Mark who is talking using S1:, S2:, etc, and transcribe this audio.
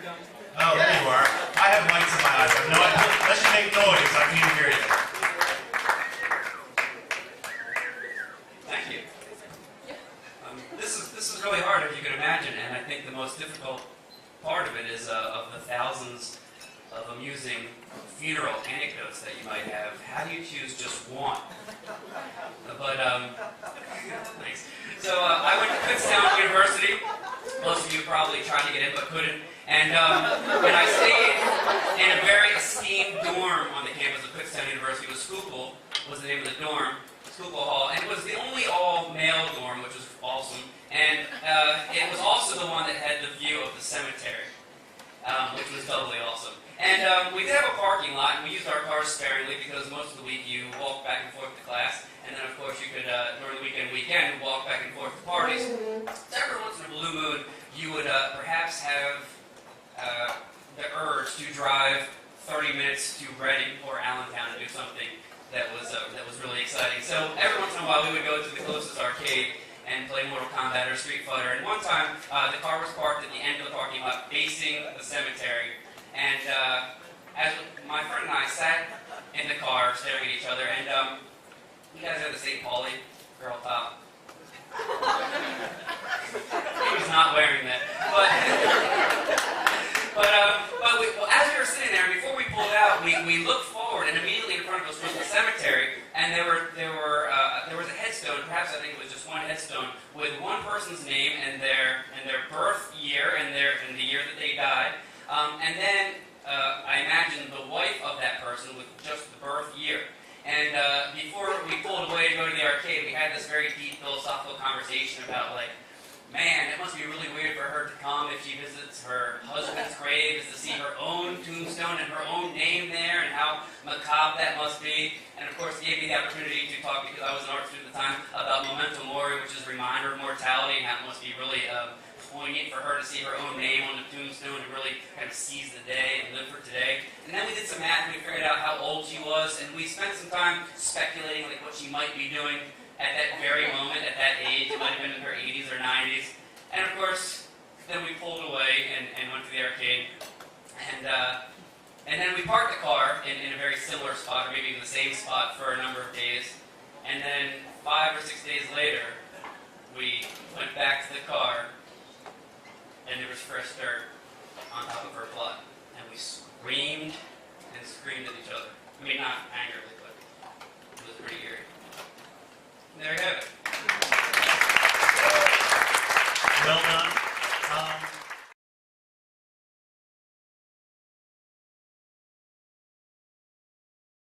S1: Oh, there you are. I have lights in my eyes. No, let's just make noise. I can even hear you.
S2: Thank you. This is really hard, as you can imagine, and I think the most difficult part of it is of the thousands of amusing funeral anecdotes that you might have. How do you choose just one? But thanks. So I went to Kutztown University. Most of you probably tried to get in but couldn't. And I stayed in a very esteemed dorm on the campus of Kutztown University. It was Schuylkill, was the name of the dorm, Schuylkill Hall, and it was the only all-male dorm, which was awesome. And it was also the one that had the view of the cemetery, which was totally awesome. And we did have a parking lot, and we used our cars sparingly because most of the week you walked back and forth to class, and then of course you could, during the weekend, walk back and forth to parties. So every once in a blue moon, you would perhaps have the urge to drive 30 minutes to Reading or Allentown to do something that was really exciting. So every once in a while, we would go to the closest arcade and play Mortal Kombat or Street Fighter. And one time, the car was parked at the end of the parking lot, facing the cemetery. And as my friend and I sat in the car, staring at each other, and you guys have the St. Pauli girl top. He was not wearing that, but as we were sitting there, before we pulled out, we looked forward, and immediately in front of us was the cemetery, and there was a headstone. Perhaps I think it was just one headstone with one person's name and their birth year and the year that they died. And then I imagine the wife of that person with just the birth year. And before we pulled away to go to the arcade, we had this very deep philosophical conversation about, like, man, it must be really weird for her to come if she visits her husband's grave, is to see her own tombstone and her own name there, and how macabre that must be. And of course, it gave me the opportunity to talk, because I was an art student at the time, about memento mori, which is a reminder of mortality, and how it must be really poignant for her to see her own name on the tombstone and really kind of seize the day and live for today. And then we did some math and we figured out how old she was, and we spent some time speculating like what she might be doing at that very moment, at that age. It might have been in her 80s or 90s. And of course, then we pulled away and went to the arcade. And then we parked the car in a very similar spot, or maybe even the same spot, for a number of days. And then 5 or 6 days later, we went back to the car, and there was fresh dirt on top of her blood. And we screamed and screamed at each other. I mean, not angrily, but it was pretty eerie. And there you have it.
S1: Well done.